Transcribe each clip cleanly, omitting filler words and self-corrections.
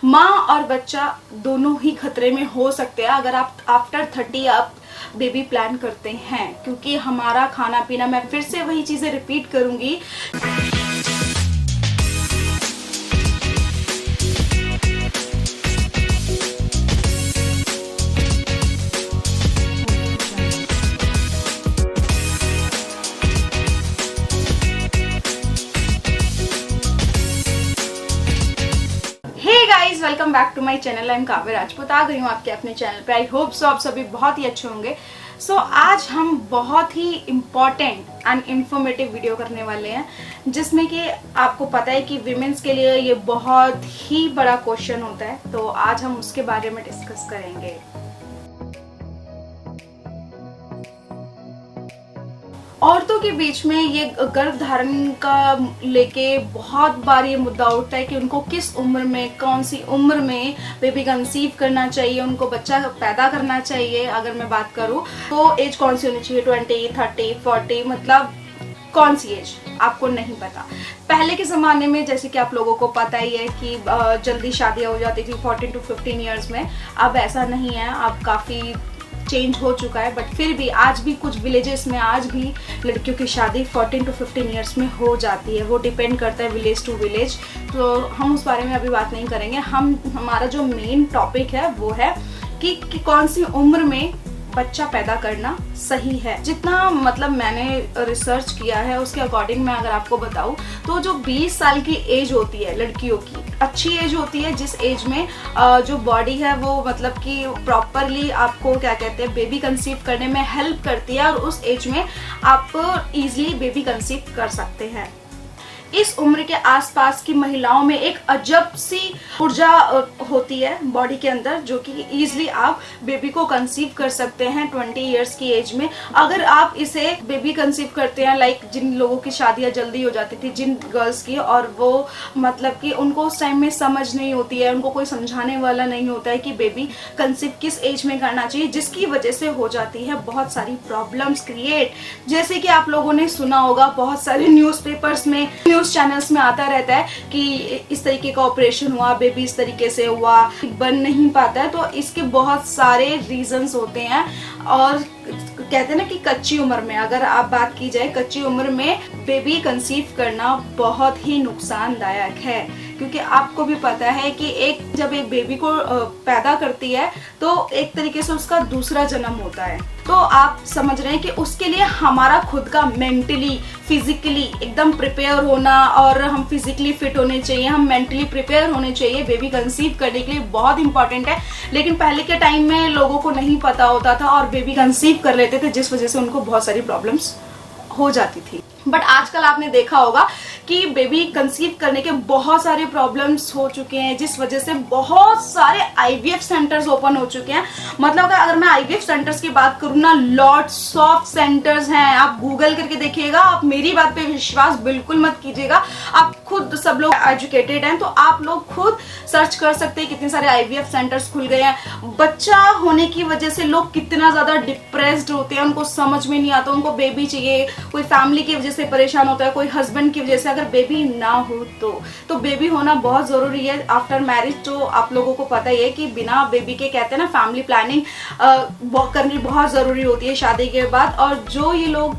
माँ और बच्चा दोनों ही खतरे में हो सकते हैं अगर आप आफ्टर 30 आप बेबी प्लान करते हैं, क्योंकि हमारा खाना पीना, मैं फिर से वही चीजें रिपीट करूंगी। Guys welcome back to my channel. I am Kavya Rajput. आ गई हूँ आपके अपने चैनल पे। आई होप सो आप सभी बहुत ही अच्छे होंगे। सो आज हम बहुत ही इम्पॉर्टेंट एंड इन्फॉर्मेटिव वीडियो करने वाले हैं, जिसमें कि आपको पता है कि विमेंस के लिए ये बहुत ही बड़ा क्वेश्चन होता है। तो आज हम उसके बारे में डिस्कस करेंगे। औरतों के बीच में ये गर्भधारण का लेके बहुत बार ये मुद्दा उठता है कि उनको किस उम्र में, कौन सी उम्र में बेबी कंसीव करना चाहिए, उनको बच्चा पैदा करना चाहिए। अगर मैं बात करूँ तो एज कौन सी होनी चाहिए, 20, 30, 40, मतलब कौन सी एज आपको नहीं पता। पहले के ज़माने में जैसे कि आप लोगों को पता ही है कि जल्दी शादियाँ हो जाती थी 14 to 15 ईयर्स में। अब ऐसा नहीं है, अब काफ़ी चेंज हो चुका है, बट फिर भी आज भी कुछ विलेजेस में आज भी लड़कियों की शादी 14 to 15 ईयर्स में हो जाती है। वो डिपेंड करता है विलेज टू विलेज। तो हम उस बारे में अभी बात नहीं करेंगे। हमारा जो मेन टॉपिक है वो है कि कौन सी उम्र में बच्चा पैदा करना सही है। जितना मतलब मैंने रिसर्च किया है उसके अकॉर्डिंग मैं अगर आपको बताऊं तो जो 20 साल की एज होती है लड़कियों की, अच्छी एज होती है, जिस एज में जो बॉडी है वो मतलब कि प्रॉपरली आपको क्या कहते हैं बेबी कंसीव करने में हेल्प करती है, और उस एज में आप इजीली बेबी कंसीव कर सकते हैं। इस उम्र के आसपास की महिलाओं में एक अजब सी ऊर्जा होती है बॉडी के अंदर, जो कि इजीली आप बेबी को कंसीव कर सकते हैं 20 इयर्स की एज में। अगर आप इसे बेबी कंसीव करते हैं, लाइक जिन लोगों की शादियां जल्दी हो जाती थी, जिन गर्ल्स की, और वो मतलब कि उनको उस टाइम में समझ नहीं होती है, उनको कोई समझाने वाला नहीं होता है कि बेबी कंसीव किस एज में करना चाहिए, जिसकी वजह से हो जाती है बहुत सारी प्रॉब्लम्स क्रिएट। जैसे कि आप लोगों ने सुना होगा, बहुत सारे न्यूज़पेपर्स में, न्यूज चैनल्स में आता रहता है कि इस तरीके का ऑपरेशन हुआ, बेबी इस तरीके से हुआ, बन नहीं पाता है। तो इसके बहुत सारे रीजंस होते हैं। और कहते हैं ना कि कच्ची उम्र में, अगर आप बात की जाए, कच्ची उम्र में बेबी कंसीव करना बहुत ही नुकसानदायक है, क्योंकि आपको भी पता है कि जब एक बेबी को पैदा करती है तो एक तरीके से उसका दूसरा जन्म होता है। तो आप समझ रहे हैं कि उसके लिए हमारा खुद का मेंटली, फिजिकली एकदम प्रिपेयर होना, और हम फिजिकली फिट होने चाहिए, हम मेंटली प्रिपेयर होने चाहिए बेबी कंसीव करने के लिए, बहुत इंपॉर्टेंट है। लेकिन पहले के टाइम में लोगों को नहीं पता होता था और बेबी कंसीव कर लेते थे, जिस वजह से उनको बहुत सारी प्रॉब्लम्स हो जाती थी। बट आजकल आपने देखा होगा कि बेबी कंसीव करने के बहुत सारे प्रॉब्लम्स हो चुके हैं, जिस वजह से बहुत सारे आईवीएफ सेंटर्स ओपन हो चुके हैं। मतलब अगर मैं आईवीएफ सेंटर्स की बात करूँ ना, लॉट्स ऑफ सेंटर्स हैं। आप गूगल करके देखिएगा, आप मेरी बात पे विश्वास बिल्कुल मत कीजिएगा। आप खुद, सब लोग एजुकेटेड हैं तो आप लोग खुद सर्च कर सकते हैं कितने सारे आईवीएफ सेंटर्स खुल गए हैं। बच्चा होने की वजह से लोग कितना ज्यादा डिप्रेस्ड होते हैं, उनको समझ में नहीं आता, उनको बेबी चाहिए, कोई फैमिली की वजह से परेशान होता है, कोई हस्बैंड की वजह से। अगर बेबी ना हो तो बेबी होना बहुत जरूरी है आफ्टर मैरिज। तो आप लोगों को पता ही है कि बिना बेबी के, कहते हैं ना, फैमिली प्लानिंग करनी बहुत जरूरी होती है शादी के बाद। और जो ये लोग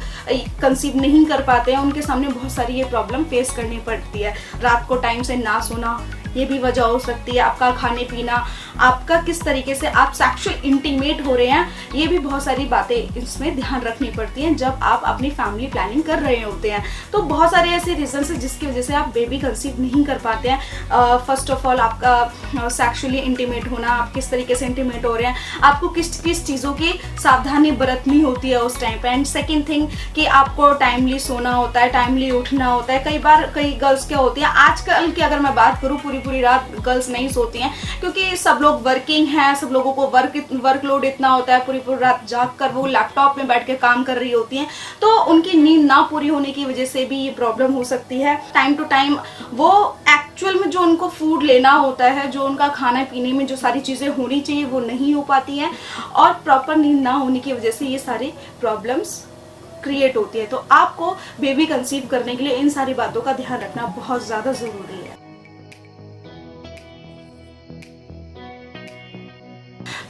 कंसीव नहीं कर पाते हैं उनके सामने बहुत सारी ये प्रॉब्लम फेस करनी पड़ती है। रात को टाइम से ना सोना, ये भी वजह हो सकती है। आपका खाने पीना, आपका किस तरीके से आप सेक्सुअल इंटीमेट हो रहे हैं, ये भी बहुत सारी बातें इसमें ध्यान रखनी पड़ती हैं जब आप अपनी फैमिली प्लानिंग कर रहे होते हैं। तो बहुत सारे ऐसे रीजंस हैं जिसकी वजह से आप बेबी कंसीव नहीं कर पाते हैं। फर्स्ट ऑफ ऑल आपका सेक्सुअली इंटीमेट होना, आप किस तरीके से इंटीमेट हो रहे हैं, आपको किस किस चीज़ों की सावधानी बरतनी होती है उस टाइम पे। एंड सेकेंड थिंग कि आपको टाइमली सोना होता है, टाइमली उठना होता है। कई बार कई गर्ल्स क्या होती हैं, आजकल की अगर मैं बात करूँ, पूरी रात गर्ल्स नहीं सोती हैं, क्योंकि सब लोग वर्किंग हैं, सब लोगों को वर्कलोड इतना होता है, पूरी रात जाग कर वो लैपटॉप में बैठ के काम कर रही होती हैं। तो उनकी नींद ना पूरी होने की वजह से भी ये प्रॉब्लम हो सकती है। टाइम टू टाइम वो एक्चुअल में जो उनको फूड लेना होता है, जो उनका खाने पीने में जो सारी चीज़ें होनी चाहिए वो नहीं हो पाती हैं, और प्रॉपर नींद ना होने की वजह से ये सारी प्रॉब्लम्स क्रिएट होती है। तो आपको बेबी कंसीव करने के लिए इन सारी बातों का ध्यान रखना बहुत ज़्यादा ज़रूरी है।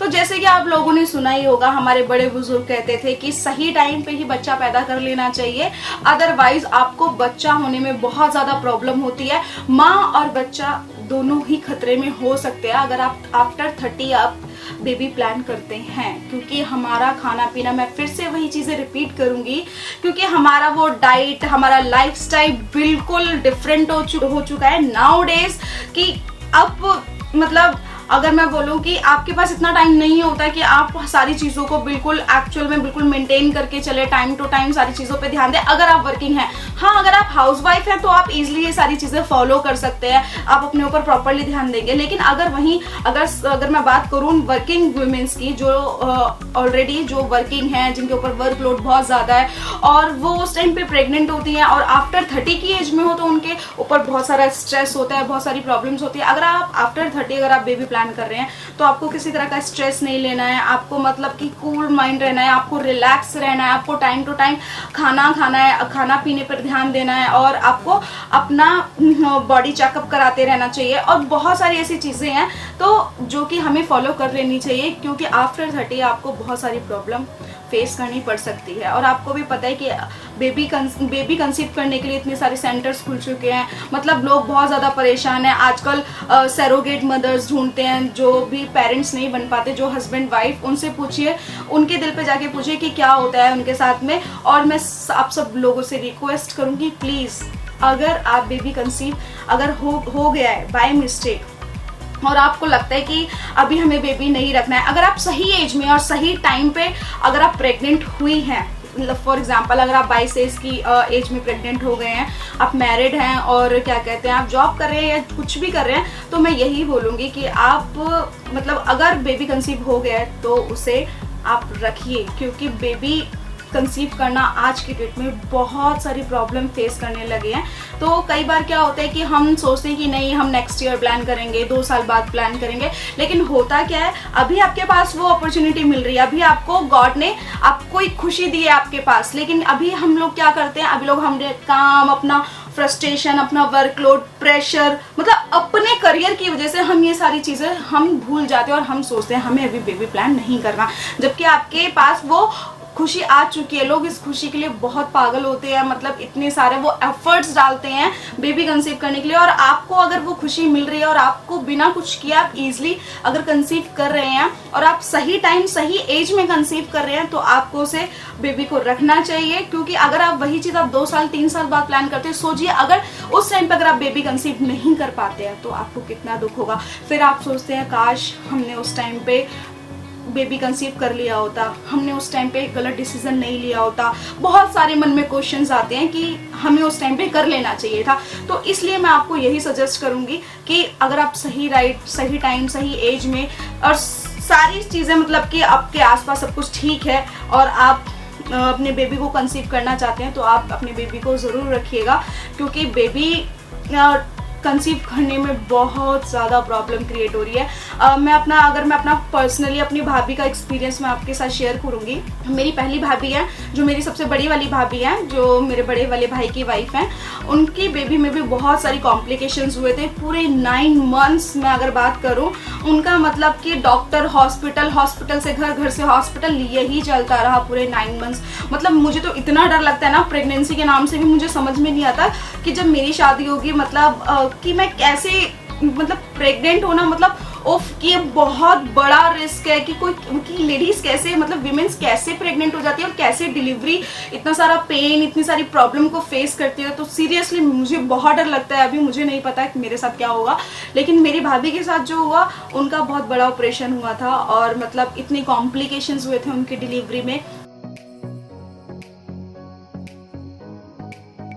तो जैसे कि आप लोगों ने सुना ही होगा, हमारे बड़े बुजुर्ग कहते थे कि सही टाइम पे ही बच्चा पैदा कर लेना चाहिए, अदरवाइज आपको बच्चा होने में बहुत ज़्यादा प्रॉब्लम होती है। माँ और बच्चा दोनों ही खतरे में हो सकते हैं अगर आप आफ्टर 30 आप बेबी प्लान करते हैं, क्योंकि हमारा खाना पीना, मैं फिर से वही चीज़ें रिपीट करूंगी, क्योंकि हमारा वो डाइट, हमारा लाइफस्टाइल बिल्कुल डिफरेंट हो चुका है नाउ डेज कि अब मतलब अगर मैं बोलूं कि आपके पास इतना टाइम नहीं होता कि आप सारी चीज़ों को बिल्कुल एक्चुअल में बिल्कुल मेंटेन करके चले, टाइम टू टाइम सारी चीज़ों पे ध्यान दें अगर आप वर्किंग हैं। हाँ, अगर आप हाउसवाइफ हैं तो आप इजीली ये सारी चीज़ें फॉलो कर सकते हैं, आप अपने ऊपर प्रॉपरली ध्यान देंगे। लेकिन अगर मैं बात करूँ वर्किंग वुमेन्स की, जो ऑलरेडी जो वर्किंग हैं, जिनके ऊपर वर्कलोड बहुत ज़्यादा है और वो उस टाइम पे प्रेग्नेंट होती हैं और आफ्टर 30 की एज में हो, तो उनके ऊपर बहुत सारा स्ट्रेस होता है, बहुत सारी प्रॉब्लम्स होती है। अगर आप आफ्टर 30 अगर आप बेबी कर रहे हैं तो आपको किसी तरह का स्ट्रेस नहीं लेना है, आपको मतलब कि कूल माइंड रहना है, आपको रिलैक्स रहना है, आपको टाइम टू टाइम खाना खाना है, खाना पीने पर ध्यान देना है और आपको अपना बॉडी चेकअप कराते रहना चाहिए। और बहुत सारी ऐसी चीज़ें हैं तो जो कि हमें फॉलो कर लेनी चाहिए, क्योंकि आफ्टर 30 आपको बहुत सारी प्रॉब्लम फेस करनी पड़ सकती है। और आपको भी पता है कि बेबी कंसीव करने के लिए इतने सारे सेंटर्स खुल चुके हैं, मतलब लोग बहुत ज़्यादा परेशान हैं आजकल। सरोगेट मदर्स ढूंढते हैं, जो भी पेरेंट्स नहीं बन पाते, जो हस्बैंड वाइफ, उनसे पूछिए, उनके दिल पे जाके पूछिए कि क्या होता है उनके साथ में। और मैं आप सब लोगों से रिक्वेस्ट करूँगी, प्लीज़ अगर आप बेबी कंसीव अगर हो गया है बाय मिस्टेक और आपको लगता है कि अभी हमें बेबी नहीं रखना है, अगर आप सही एज में और सही टाइम पे अगर आप प्रेग्नेंट हुई हैं, फॉर एग्जाम्पल अगर आप 22 एज की एज में प्रेग्नेंट हो गए हैं, आप मैरिड हैं और क्या कहते हैं आप जॉब कर रहे हैं या कुछ भी कर रहे हैं, तो मैं यही बोलूँगी कि आप मतलब अगर बेबी कंसीव हो गया है तो उसे आप रखिए, क्योंकि बेबी कंसीव करना आज की डेट में बहुत सारी प्रॉब्लम फेस करने लगे हैं। तो कई बार क्या होता है कि हम सोचते हैं कि नहीं हम नेक्स्ट ईयर प्लान करेंगे, 2 साल बाद प्लान करेंगे, लेकिन होता क्या है, अभी आपके पास वो अपॉर्चुनिटी मिल रही है, अभी आपको गॉड ने आपको एक खुशी दी है आपके पास। लेकिन अभी हम लोग क्या करते हैं, अभी लोग हमने काम, अपना फ्रस्ट्रेशन, अपना वर्कलोड, प्रेशर, मतलब अपने करियर की वजह से हम ये सारी चीज़ें हम भूल जाते हैं और हम सोचते हैं हमें अभी बेबी प्लान नहीं करना, जबकि आपके पास वो खुशी आ चुकी है। लोग इस खुशी के लिए बहुत पागल होते हैं, मतलब इतने सारे वो एफर्ट्स डालते हैं बेबी कंसीव करने के लिए, और आपको अगर वो खुशी मिल रही है और आपको बिना कुछ किए आप इजीली अगर कंसीव कर रहे हैं और आप सही टाइम सही एज में कंसीव कर रहे हैं, तो आपको उसे बेबी को रखना चाहिए। क्योंकि अगर आप वही चीज़ आप 2 साल 3 साल बाद प्लान करते हैं, सोचिए अगर उस टाइम पर अगर आप बेबी कंसीव नहीं कर पाते हैं तो आपको कितना दुख होगा। फिर आप सोचते हैं काश हमने उस टाइम पे बेबी कंसीव कर लिया होता, हमने उस टाइम पे गलत डिसीजन नहीं लिया होता, बहुत सारे मन में क्वेश्चंस आते हैं कि हमें उस टाइम पे कर लेना चाहिए था। तो इसलिए मैं आपको यही सजेस्ट करूंगी कि अगर आप सही टाइम सही एज में और सारी चीज़ें मतलब कि आपके आसपास सब कुछ ठीक है और आप अपने बेबी को कंसीव करना चाहते हैं, तो आप अपने बेबी को ज़रूर रखिएगा, क्योंकि बेबी कंसीव करने में बहुत ज़्यादा प्रॉब्लम क्रिएट हो रही है। अगर मैं अपना पर्सनली अपनी भाभी का एक्सपीरियंस मैं आपके साथ शेयर करूँगी। मेरी पहली भाभी है, जो मेरी सबसे बड़ी वाली भाभी है, जो मेरे बड़े वाले भाई की वाइफ हैं, उनकी बेबी में भी बहुत सारी कॉम्प्लिकेशंस हुए थे। पूरे 9 मंथ्स में अगर बात करूँ, उनका मतलब कि डॉक्टर, हॉस्पिटल से घर, घर से हॉस्पिटल, यही चलता रहा पूरे 9 मंथ्स। मतलब मुझे तो इतना डर लगता है ना, प्रेगनेंसी के नाम से भी मुझे समझ में नहीं आता कि जब मेरी शादी होगी मतलब कि मैं कैसे, मतलब प्रेग्नेंट होना मतलब कि ये बहुत बड़ा रिस्क है कि लेडीज कैसे, मतलब विमेन्स कैसे प्रेग्नेंट हो जाती है और कैसे डिलीवरी, इतना सारा पेन, इतनी सारी प्रॉब्लम को फेस करती है। तो सीरियसली मुझे बहुत डर लगता है। अभी मुझे नहीं पता कि मेरे साथ क्या होगा, लेकिन मेरी भाभी के साथ जो हुआ, उनका बहुत बड़ा ऑपरेशन हुआ था और मतलब इतने कॉम्प्लिकेशंस हुए थे उनकी डिलीवरी में।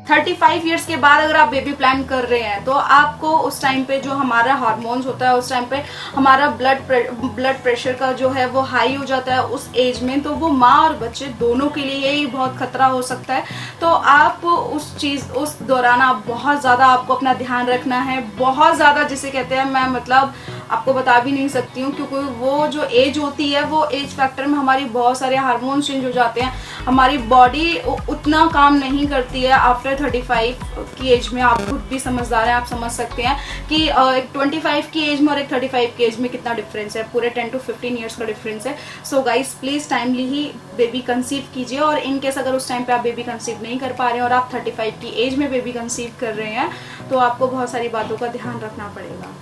35 इयर्स के बाद अगर आप बेबी प्लान कर रहे हैं, तो आपको उस टाइम पे जो हमारा हार्मोन्स होता है, उस टाइम पे हमारा ब्लड प्रेशर का जो है वो हाई हो जाता है उस एज में, तो वो माँ और बच्चे दोनों के लिए यही बहुत खतरा हो सकता है। तो आप उस दौरान आप बहुत ज़्यादा, आपको अपना ध्यान रखना है, बहुत ज़्यादा, जिसे कहते हैं मैं मतलब आपको बता भी नहीं सकती हूँ, क्योंकि वो जो एज होती है वो एज फैक्टर में हमारी बहुत सारे हार्मोन्स चेंज हो जाते हैं, हमारी बॉडी उतना काम नहीं करती है आफ्टर 35 की एज में। आप खुद भी समझदार हैं, आप समझ सकते हैं कि एक 25 की एज में और एक 35 की एज में कितना डिफरेंस है, पूरे 10 to 15 ईयर्स का डिफरेंस है। So guys please timely he baby conceive कीजिए, और इन केस अगर उस टाइम पे आप बेबी कंसीव नहीं कर पा रहे हैं और आप 35 की एज में बेबी कंसीव कर रहे हैं तो आपको बहुत सारी बातों का ध्यान रखना पड़ेगा।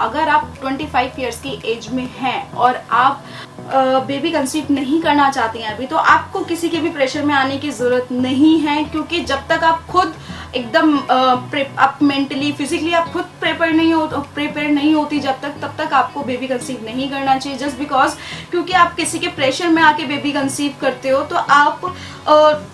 अगर आप 25 ईयर्स की एज में हैं और आप बेबी कंसीव नहीं करना चाहती हैं अभी, तो आपको किसी के भी प्रेशर में आने की ज़रूरत नहीं है, क्योंकि जब तक आप खुद एकदम आप मेंटली फिजिकली आप खुद प्रिपेयर नहीं होती जब तक, तब तक आपको बेबी कंसीव नहीं करना चाहिए। जस्ट बिकॉज क्योंकि आप किसी के प्रेशर में आके बेबी कंसीव करते हो तो आप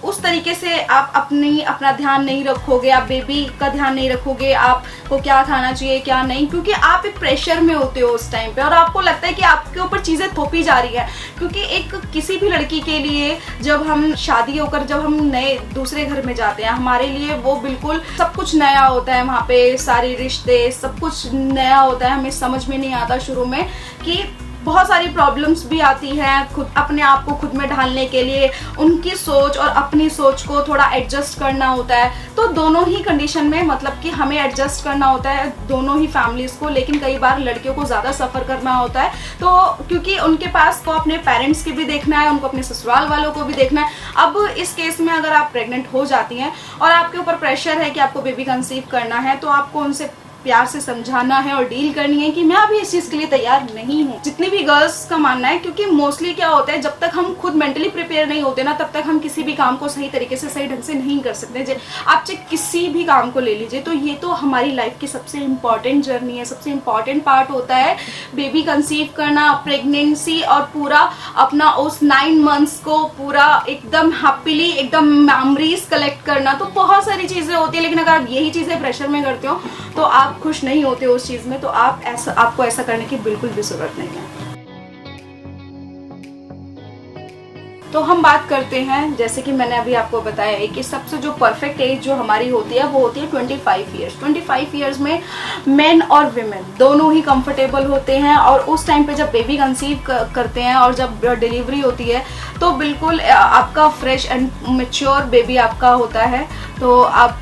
उस तरीके से आप अपना ध्यान नहीं रखोगे, आप बेबी का ध्यान नहीं रखोगे, आपको क्या खाना चाहिए क्या नहीं, क्योंकि आप एक प्रेशर में होते हो उस टाइम पे और आपको लगता है कि आपके ऊपर चीज़ें थोपी जा रही है। क्योंकि एक किसी भी लड़की के लिए जब हम शादी होकर जब हम नए दूसरे घर में जाते हैं, हमारे लिए वो बिल्कुल सब कुछ नया होता है, वहाँ पे सारे रिश्ते सब कुछ नया होता है, हमें समझ में नहीं आता शुरू में कि बहुत सारी प्रॉब्लम्स भी आती हैं खुद अपने आप को खुद में ढालने के लिए, उनकी सोच और अपनी सोच को थोड़ा एडजस्ट करना होता है। तो दोनों ही कंडीशन में मतलब कि हमें एडजस्ट करना होता है दोनों ही फैमिलीज़ को, लेकिन कई बार लड़कियों को ज़्यादा सफ़र करना होता है, तो क्योंकि उनके पास को अपने पेरेंट्स की भी देखना है, उनको अपने ससुराल वालों को भी देखना है। अब इस केस में अगर आप प्रेग्नेंट हो जाती हैं और आपके ऊपर प्रेशर है कि आपको बेबी कंसीव करना है, तो आपको उनसे प्यार से समझाना है और डील करनी है कि मैं अभी इस चीज़ के लिए तैयार नहीं हूँ। जितनी भी गर्ल्स का मानना है, क्योंकि मोस्टली क्या होता है, जब तक हम खुद मेंटली प्रिपेयर नहीं होते ना, तब तक हम किसी भी काम को सही तरीके से सही ढंग से नहीं कर सकते। आप चाहे किसी भी काम को ले लीजिए, तो ये तो हमारी लाइफ की सबसे इम्पॉर्टेंट जर्नी है, सबसे इम्पॉर्टेंट पार्ट होता है बेबी कंसीव करना, प्रेगनेंसी, और पूरा अपना उस 9 मंथ्स को पूरा एकदम हैप्पीली एकदम मेमोरीज कलेक्ट करना। तो बहुत सारी चीज़ें होती है, लेकिन अगर आप यही चीज़ें प्रेशर में करते हो तो आप खुश नहीं होते उस चीज़ में, तो आपको ऐसा करने की बिल्कुल भी जरूरत नहीं है। तो हम बात करते हैं, जैसे कि मैंने अभी आपको बताया है कि सबसे जो परफेक्ट एज जो हमारी होती है वो होती है 25 ईयर्स। 25 ईयर्स में मेन और विमेन दोनों ही कंफर्टेबल होते हैं, और उस टाइम पे जब बेबी कंसीव करते हैं और जब डिलीवरी होती है तो बिल्कुल आपका फ्रेश एंड मैच्योर बेबी आपका होता है। तो आप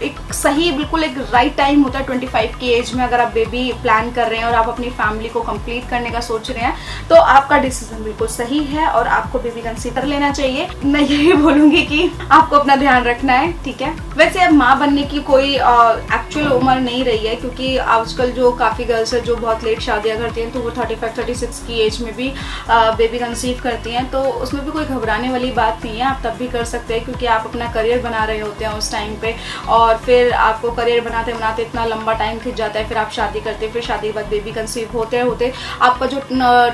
एक सही बिल्कुल एक राइट टाइम होता है 25 की एज में, अगर आप बेबी प्लान कर रहे हैं और आप अपनी फैमिली को कंप्लीट करने का सोच रहे हैं, तो आपका डिसीजन बिल्कुल सही है और आपको बेबी कंसीव कर लेना चाहिए। मैं यही बोलूँगी कि आपको अपना ध्यान रखना है, ठीक है। वैसे अब माँ बनने की कोई एक्चुअल उम्र नहीं रही है, क्योंकि आजकल जो काफ़ी गर्ल्स है जो बहुत लेट शादियाँ करती हैं, तो वो 35-36 की एज में भी बेबी कंसीव करती हैं, तो उसमें भी कोई घबराने वाली बात नहीं है। आप तब भी कर सकते हैं, क्योंकि आप अपना करियर बना रहे होते हैं उस टाइम पे, और फिर आपको करियर बनाते बनाते इतना लंबा टाइम खिंच जाता है, फिर आप शादी करते हैं, फिर शादी के बाद बेबी कंसीव होते होते आपका जो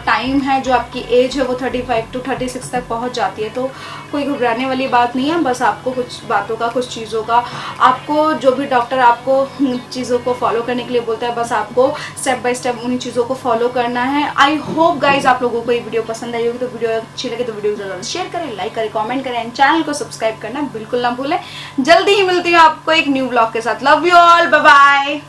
टाइम है, जो आपकी एज है, वो 35 to 36 तक पहुंच जाती है। तो कोई घबराने वाली बात नहीं है, बस आपको कुछ बातों का, कुछ चीज़ों का, आपको जो भी डॉक्टर आपको चीज़ों को फॉलो करने के लिए बोलता है, बस आपको स्टेप बाय स्टेप उन्हीं चीज़ों को फॉलो करना है। आई होप गाइज आप लोगों को ये वीडियो पसंद आई होगी, तो वीडियो अच्छी लगे तो वीडियो ज़रूर शेयर करें, लाइक करें, कॉमेंट करें, एंड चैनल को सब्सक्राइब करना बिल्कुल ना भूलें। जल्दी ही मिलती हूँ आपको एक न्यू ब्लॉग के साथ। Love you all, bye bye.